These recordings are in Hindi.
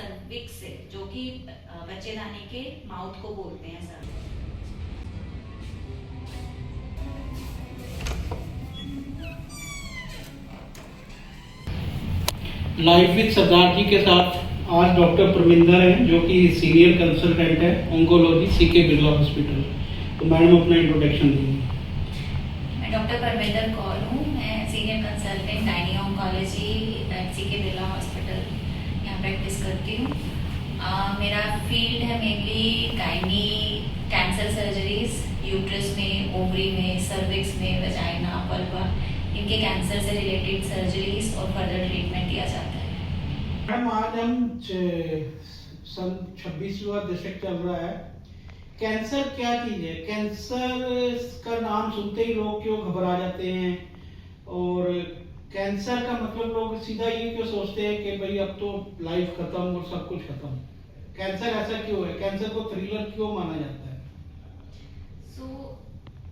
सर्विक्स से, जो कि बच्चेदानी के माउथ को बोलते हैं sir. Life with Sardar ji के साथ आज डॉक्टर परमिंदर हैं, जो कि सीनियर कंसल्टेंट है ऑन्कोलॉजी सीके बिरला हॉस्पिटल। तो मैडम अपना इंट्रोडक्शन दीजिए। मैं डॉक्टर परमिंदर कौर हूँ। मैं senior consultant gynae oncology CK Birla hospital यहाँ प्रैक्टिस करती हूँ। मेरा फील्ड है mainly gynae cancer surgeries, uterus में, ओवरी में, सर्विक्स में, वजाइना, वल्वा, इनके कैंसर से रिलेटेड सर्जरीज और फर्दर ट्रीटमेंट दिया जाता है। मैडम आज हम सन 26वां दशक चल रहा है। कैंसर क्या चीज है? कैंसर का नाम सुनते ही लोग क्यों घबरा जाते हैं? और कैंसर का मतलब लोग सीधा ये क्यों सोचते हैं कि भाई अब तो लाइफ खत्म और सब कुछ खत्म। कैंसर ऐसा क्यों है? कैंसर को थ्रिलर क्यों माना जाता है?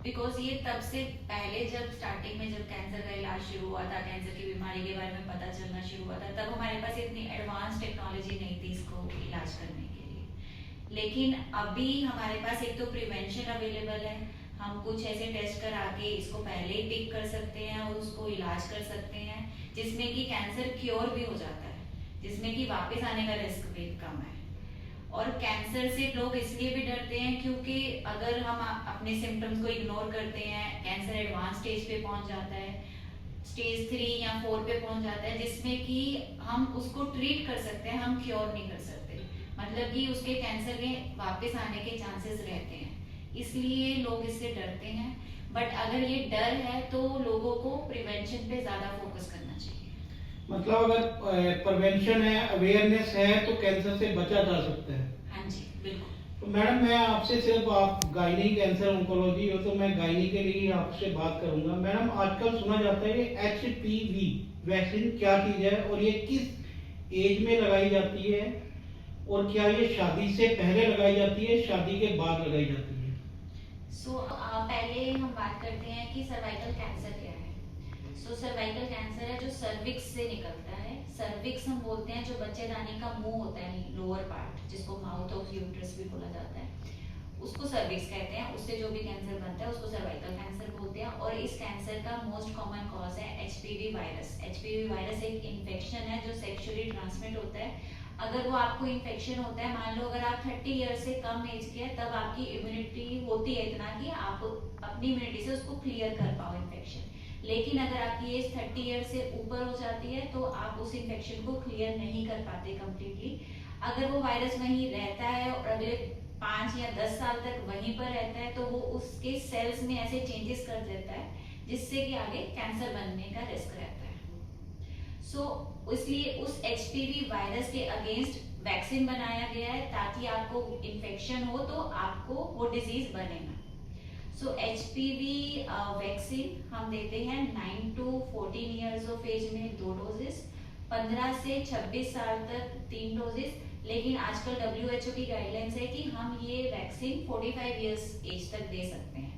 बिकॉज ये तब से पहले, जब स्टार्टिंग में जब कैंसर का इलाज शुरू हुआ था, कैंसर की बीमारी के बारे में पता चलना शुरू हुआ था, तब हमारे पास इतनी एडवांस टेक्नोलॉजी नहीं थी इसको इलाज करने के लिए। लेकिन अभी हमारे पास एक तो प्रिवेंशन अवेलेबल है। हम कुछ ऐसे टेस्ट करा के इसको पहले ही पिक कर सकते हैं और उसको इलाज कर सकते हैं, जिसमें कि कैंसर क्योर भी हो जाता है, जिसमें कि वापस आने का रिस्क भी कम है। और कैंसर से लोग इसलिए भी डरते हैं क्योंकि अगर हम अपने सिम्टम्स को इग्नोर करते हैं, कैंसर एडवांस स्टेज पे पहुंच जाता है, स्टेज 3 या 4 पे पहुंच जाता है, जिसमें कि हम उसको ट्रीट कर सकते हैं, हम क्योर नहीं कर सकते। मतलब कि उसके कैंसर के वापस आने के चांसेस रहते हैं, इसलिए लोग इससे डरते हैं। बट अगर ये डर है तो लोगों को प्रिवेंशन पे ज्यादा फोकस करना चाहिए। मतलब अगर प्रिवेंशन है, अवेयरनेस है, तो कैंसर से बचा जा सकता है। हाँ जी, बिल्कुल। तो मैडम मैं आपसे, सिर्फ आप गायनी कैंसर ऑन्कोलॉजी हो तो मैं गायनी के लिए आपसे बात करूंगा। मैडम आजकल सुना जाता है कि HPV वैक्सीन क्या चीज है और ये किस एज में लगाई जाती है, और क्या ये शादी से पहले लगाई जाती है, शादी के बाद लगाई जाती है? पहले हम बात करते हैं कि सर्वाइकल कैंसर क्या है। सर्वाइकल कैंसर है जो सर्विक्स से निकलता है। सर्विक्स हम बोलते हैं जो बच्चेदानी का मुंह होता है, लोअर पार्ट, जिसको माउथ ऑफ यूट्रस भी बोला जाता है, उसको सर्विक्स कहते हैं। उससे जो भी कैंसर बनता है उसको सर्वाइकल कैंसर बोलते हैं। और इस कैंसर का मोस्ट कॉमन कॉज है HPV वायरस। HPV वायरस एक इन्फेक्शन है जो सेक्सुअली ट्रांसमिट होता है। अगर वो आपको इन्फेक्शन होता है, मान लो अगर आप 30 ईयर से कम एज के हैं, तब आपकी इम्यूनिटी होती है इतना कि आप अपनी इम्यूनिटी से उसको क्लियर कर पाओ इन्फेक्शन। लेकिन अगर आपकी एज 30 ईयर से ऊपर हो जाती है तो आप उस इन्फेक्शन को क्लियर नहीं कर पाते कंप्लीटली। अगर वो वायरस वहीं रहता है और अगले 5 या 10 साल तक वहीं पर रहता है, तो वो उसके सेल्स में ऐसे चेंजेस कर देता है जिससे कि आगे कैंसर बनने का रिस्क रहता है। इसलिए उस HPV वायरस के अगेंस्ट वैक्सीन बनाया गया है, ताकि आपको इन्फेक्शन हो तो आपको वो डिजीज बने ना। HPV वैक्सीन हम देते हैं 9 to 14 ईयर्स ऑफ एज में 2 डोजेस, 15 से 26 साल तक 3 डोजेस। लेकिन आजकल WHO की गाइडलाइंस है कि हम ये वैक्सीन 45 ईयर्स एज तक दे सकते हैं।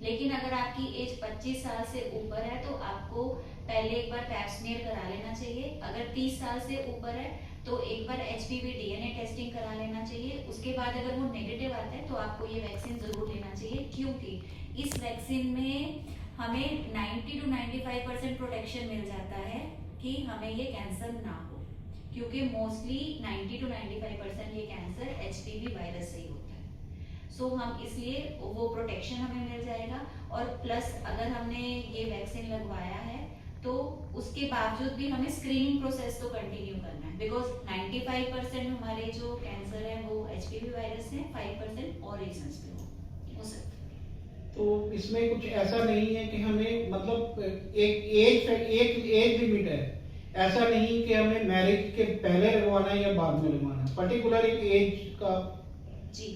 लेकिन अगर आपकी एज 25 साल से ऊपर है तो आपको पहले एक बार पैप स्मीयर करा लेना चाहिए। अगर 30 साल से ऊपर है तो एक बार HPV DNA टेस्टिंग करा लेना चाहिए। उसके बाद अगर वो नेगेटिव आता है तो आपको ये वैक्सीन जरूर लेना चाहिए, क्योंकि इस वैक्सीन में हमें 90 to 95% प्रोटेक्शन मिल जाता है कि हमें ये कैंसर ना हो, क्योंकि मोस्टली 90 to 95% ये कैंसर HPV वायरस से ही होता है। हम इसलिए वो प्रोटेक्शन हमें मिल जाएगा। और प्लस अगर हमने ये वैक्सीन लगवाया है तो उसके बावजूद भी हमें स्क्रीनिंग प्रोसेस तो कंटिन्यू करना है, बिकॉज 95% हमारे जो कैंसर है वो HPV वायरस है, 5% और रीजंस पे हो सकता है। तो इसमें कुछ ऐसा नहीं है कि हमें, मतलब एक एज लिमिट है, ऐसा नहीं कि हमें मैरिज के पहले लगवाना है या बाद में लगवाना है, पर्टिकुलर एक एज का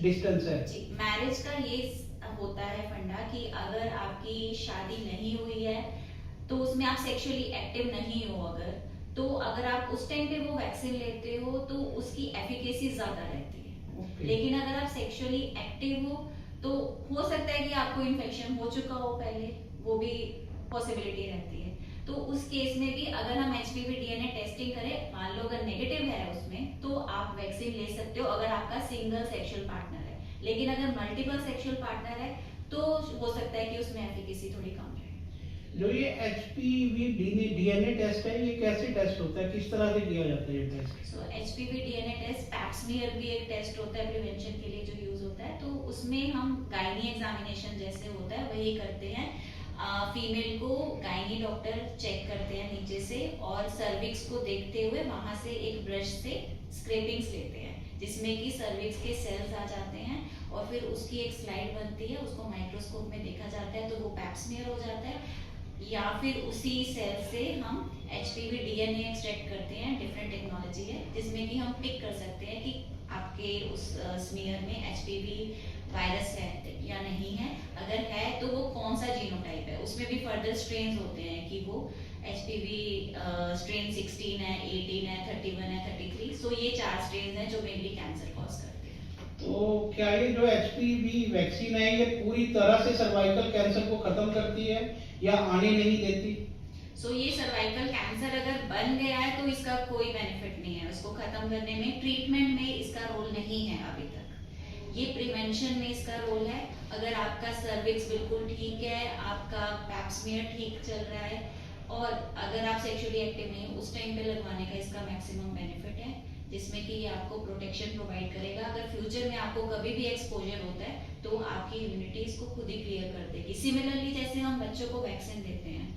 डिस्टेंस है? जी, मैरिज का ये होता है फंडा कि अगर आपकी शादी नहीं हुई है तो उसमें आप सेक्सुअली एक्टिव नहीं हो, तो अगर आप उस टाइम पे वो वैक्सीन लेते हो तो उसकी एफिकेसी ज्यादा रहती है। लेकिन अगर आप सेक्सुअली एक्टिव हो तो हो सकता है कि आपको इन्फेक्शन हो चुका हो पहले, वो भी पॉसिबिलिटी रहती है। तो उस केस में भी अगर हम एचपीवी डीएनए टेस्टिंग करें, मान लो अगर नेगेटिव है उसमें, तो आप वैक्सीन ले सकते हो अगर आपका सिंगल सेक्सुअल पार्टनर है। लेकिन अगर मल्टीपल सेक्सुअल पार्टनर है तो हो सकता है कि उसमें एफिकेसी थोड़ी कम रहे। जो ये एचपीवी डीएनए टेस्ट है, ये कैसे टेस्ट होता है, किस तरह से किया जाता है ये test? So HPV DNA test, pap smear भी एक टेस्ट होता है प्रिवेंशन के लिए जो यूज होता है। तो उसमें हम गायनी एग्जामिनेशन जैसे होता है वही करते हैं। फीमेल को गायनी डॉक्टर चेक करते हैं नीचे से, और सर्विक्स को देखते हुए वहां से एक ब्रश से स्क्रैपिंग्स लेते हैं जिसमें कि सर्विक्स के सेल्स आ जाते हैं, और फिर उसकी एक स्लाइड बनती है, उसको माइक्रोस्कोप में देखा जाता है तो वो पैप स्मीयर हो जाता है। या फिर उसी सेल से हम एचपीवी डीएनए एक्सट्रैक्ट करते हैं, डिफरेंट टेक्नोलॉजी है जिसमें कि हम पिक कर सकते हैं कि आपके उस स्मीयर में एचपीवी वायरस है या नहीं है। अगर है तो वो कौन सा जीनोटाइप है। उसमें भी फर्दर स्ट्रेन्स होते हैं कि वो एचपीवी स्ट्रेन 16 है, 18 है, 31 है, 33। सो ये 4 स्ट्रेन हैं जो मेनली कैंसर कॉज करते हैं। तो क्या ये जो एचपीवी वैक्सीन है ये पूरी तरह से सर्वाइकल कैंसर को खत्म करती है या आने नहीं देती? सो ये सर्वाइकल कैंसर अगर बन गया है तो इसका कोई बेनिफिट नहीं है उसको खत्म करने में। ट्रीटमेंट में इसका रोल नहीं है अभी तक, ये प्रिवेंशन में इसका रोल है। अगर आपका सर्विक्स बिल्कुल ठीक है, आपका पैप स्मीयर ठीक चल रहा है, और अगर आप सेक्सुअली एक्टिव नहीं उस टाइम पे लगवाने का इसका मैक्सिमम बेनिफिट है, जिसमें कि ये आपको प्रोटेक्शन प्रोवाइड करेगा। अगर फ्यूचर में आपको कभी भी एक्सपोजर होता है तो आपकी इम्यूनिटी इसको खुद ही क्लियर कर देगी। सिमिलरली जैसे हम बच्चों को वैक्सीन देते हैं,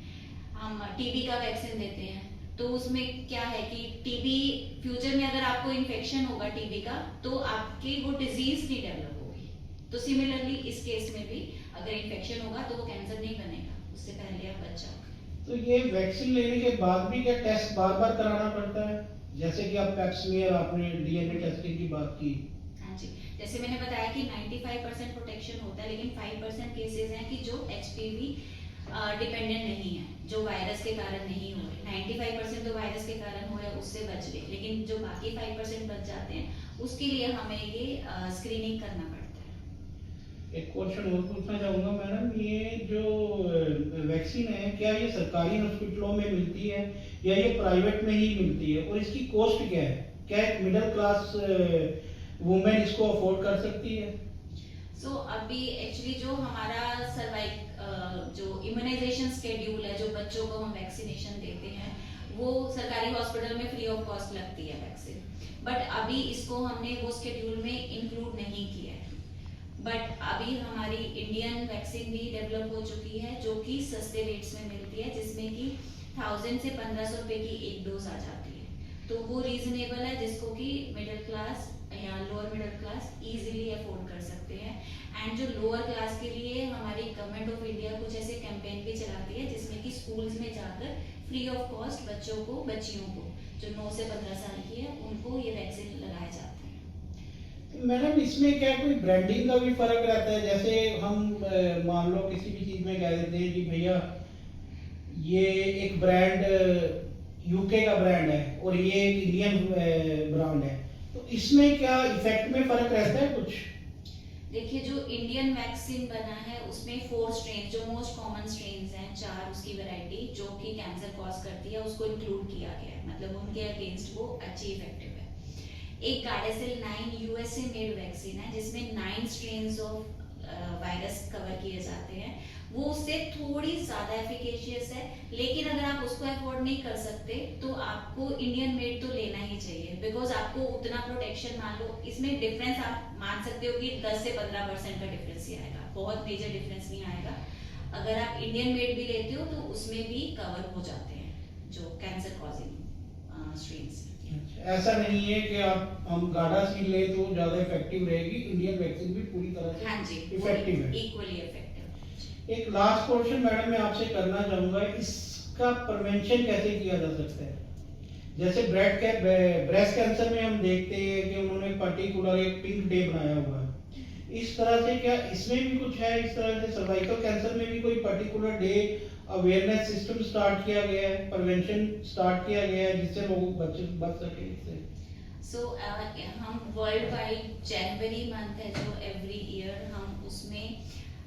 हम टीबी का वैक्सीन देते हैं, तो उसमें क्या है कि टीबी फ्यूचर में अगर आपको इन्फेक्शन होगा टीबी का तो आपकी वो डिजीज नहीं डेवलप होगी। तो सिमिलरली इस केस में भी अगर इन्फेक्शन होगा तो वो कैंसर नहीं बनेगा, उससे पहले आप बच जाओगे। तो ये वैक्सीन लेने के बाद भी क्या टेस्ट बार बार कराना पड़ता है? जैसे कि आप पैप स्मीयर, आपने डीएनए टेस्टिंग की बात की। हाँ जी, जैसे मैंने बताया कि 95% प्रोटेक्शन होता है, लेकिन 5% केसेस हैं कि जो एचपीवी डिपेंडेंट नहीं है, जो वायरस के कारण नहीं हो रहे। 95% तो वायरस के कारण हो रहा है, उससे बच गए, लेकिन जो बाकी 5% बच जाते हैं उसके लिए हमें ये स्क्रीनिंग करना पड़ता है। एक क्वेश्चन और पूछना चाहूंगा मैडम, ये जो वैक्सीन है क्या ये सरकारी हॉस्पिटलों में मिलती है या ये प्राइवेट में ही मिलती है, और इसकी कॉस्ट क्या है? क्या एक मिडिल क्लास वुमेन इसको अफोर्ड कर सकती है? सो अभी एक्चुअली जो हमारा जो इम्यूनाइजेशन शेड्यूल है, जो बच्चों को हम वैक्सीनेशन देते हैं, वो सरकारी हॉस्पिटल में फ्री ऑफ कॉस्ट लगती है वैक्सीन। बट अभी इसको हमने वो शेड्यूल में इंक्लूड नहीं किया है। बट अभी हमारी इंडियन वैक्सीन भी डेवलप हो चुकी है जो कि सस्ते रेट्स में मिलती है, जिसमें कि 1000 से 1500 रुपए की एक डोज आ जाती है। तो वो रीजनेबल है जिसको कि मिडिल क्लास या lower middle class easily afford कर सकते हैं। एंड जो लोअर क्लास के लिए हमारी गवर्नमेंट ऑफ इंडिया कुछ ऐसे कैंपेन भी चलाती है जिसमें कि स्कूल्स में जाकर फ्री ऑफ कॉस्ट बच्चियों को जो 9 से 15 साल की है उनको ये वैक्सीन लगाए जाते हैं। मैडम इसमें क्या कोई ब्रांडिंग का भी फर्क रहता है? जैसे हम मान लो किसी भी चीज में कह देते हैं कि भैया ये एक ब्रांड यूके का ब्रांड है और ये एक इंडियन ब्रांड है, तो इसमें क्या इफेक्ट में फर्क रहता है कुछ? देखिए, जो इंडियन वैक्सीन बना है उसमें 4 स्ट्रेन जो मोस्ट कॉमन स्ट्रेन्स हैं, 4 उसकी वैरायटी जो कि कैंसर कॉज करती है उसको इंक्लूड किया गया है, मतलब उनके अगेंस्ट वो अच्छी इफेक्टिव है। एक गार्डेसिल 9 यूएसए मेड वैक्सीन है जिसमें 9 स्ट्रेन्स ऑफ वायरस कवर किए जाते हैं, वो उससे थोड़ी ज्यादा एफिकेशियस है। लेकिन अगर आप उसको अफोर्ड नहीं कर सकते तो आपको इंडियन मेड तो लेना ही चाहिए, बिकॉज आपको उतना प्रोटेक्शन, मान लो इसमें डिफरेंस आप मान सकते हो कि 10 से 15% का डिफरेंस ही आएगा, बहुत मेजर डिफरेंस नहीं आएगा। अगर आप इंडियन मेड भी लेते हो तो उसमें भी कवर हो जाते हैं जो कैंसर कॉजिंग स्ट्रेन्स। ऐसा नहीं है कि हम गार्डासिल ले तो ज्यादा इफेक्टिव रहेगी, इंडियन वैक्सीन भी पूरी तरह से हाँ जी, इफेक्टिव है, इक्वली इफेक्टिव। एक लास्ट क्वेश्चन मैडम मैं आपसे करना चाहूंगा, इसका प्रिवेंशन कैसे किया जा सकता है? जैसे ब्रेस्ट कैंसर में हम देखते हैं कि उन्होंने पर्टिकुलर एक पिंक डे बनाया हुआ है, इस तरह से क्या इसमें भी कुछ है? इस तरह से सर्वाइकल कैंसर में भी कोई particular day awareness system start किया गया है, प्रिवेंशन स्टार्ट किया गया है जिससे लोग बच सके इससे? सो हम वर्ल्ड वाइड जनवरी मंथ है जो एवरी ईयर हम उसमें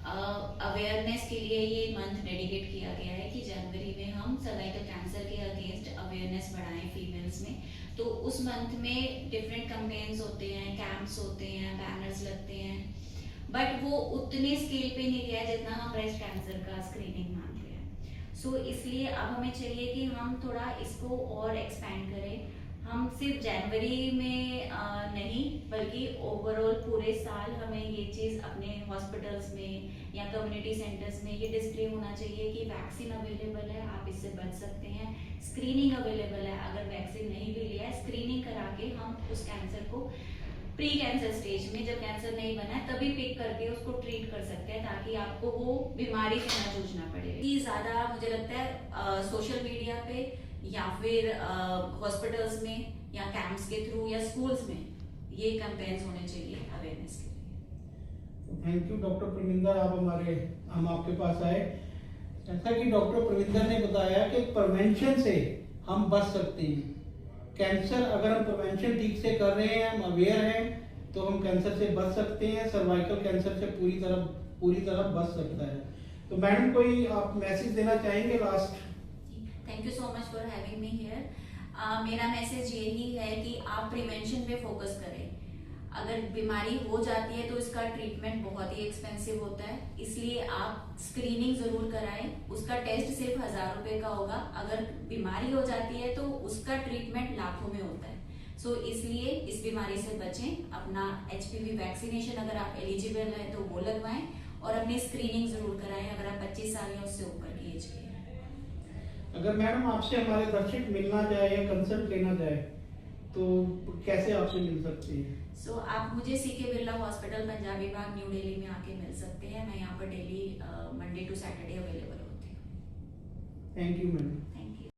अवेयरनेस के लिए ये मंथ डेडिकेट किया गया है कि जनवरी में हम सर्वाइकल कैंसर के अगेंस्ट अवेयरनेस बढ़ाएं फीमेल्स में। तो उस मंथ में डिफरेंट कैंपेन्स होते हैं, कैंप्स होते हैं, बैनर्स लगते हैं, बट वो उतने स्केल पे नहीं गया जितना हम ब्रेस्ट कैंसर का स्क्रीनिंग मानते हैं। सो इसलिए अब हमें चाहिए कि हम थोड़ा इसको और एक्सपैंड करें। हम सिर्फ जनवरी में नहीं बल्कि ओवरऑल पूरे साल हमें ये चीज़ अपने हॉस्पिटल्स में या कम्युनिटी सेंटर्स में ये डिस्प्ले होना चाहिए कि वैक्सीन अवेलेबल है, आप इससे बच सकते हैं, स्क्रीनिंग अवेलेबल है, अगर वैक्सीन नहीं भी लिया है स्क्रीनिंग करा के हम उस कैंसर को प्री कैंसर स्टेज में, जब कैंसर नहीं बना है तभी पिक करके उसको ट्रीट कर सकते हैं, ताकि आपको वो बीमारी से ना जूझना पड़े। ये ज़्यादा मुझे लगता है सोशल मीडिया पे या फिर हॉस्पिटल्स में या कैंप्स के थ्रू या स्कूल्स में ये कैंपेन्स होने चाहिए अवेयरनेस के लिए। थैंक यू डॉक्टर प्रविंदर, हम आपके पास आए। जैसा कि डॉक्टर प्रविंदर ने बताया कि प्रिवेंशन से हम बच सकते हैं। कैंसर अगर हम प्रिवेंशन ठीक से कर रहे हैं, हम अवेयर हैं, तो हम कैंसर से बच सकते हैं, सर्वाइकल कैंसर से पूरी तरह बच सकता है। तो मैडम कोई आप मैसेज देना चाहेंगे last? Thank you so much for having me here. मेरा मैसेज यही है कि आप प्रिवेंशन पे फोकस करें। अगर बीमारी हो जाती है तो इसका ट्रीटमेंट बहुत ही एक्सपेंसिव होता है, इसलिए आप स्क्रीनिंग जरूर कराएं। उसका टेस्ट सिर्फ 1000 रुपए का होगा। अगर बीमारी हो जाती है तो उसका ट्रीटमेंट लाखों में होता है। सो इसलिए इस बीमारी से बचें। अपना HPV वैक्सीनेशन अगर आप एलिजिबल हैं तो वो लगवाएं और अपनी स्क्रीनिंग जरूर कराएं अगर आप 25 साल या उससे ऊपर की एज के हैं। अगर मैडम आपसे हमारे दर्शक मिलना चाहे या कंसल्ट लेना चाहे तो कैसे आपसे मिल सकते हैं? सो आप मुझे CK Birla hospital Punjabi Bagh new Delhi में आके मिल सकते हैं। मैं यहाँ पर daily Monday to Saturday available होती हूँ। Thank you madam.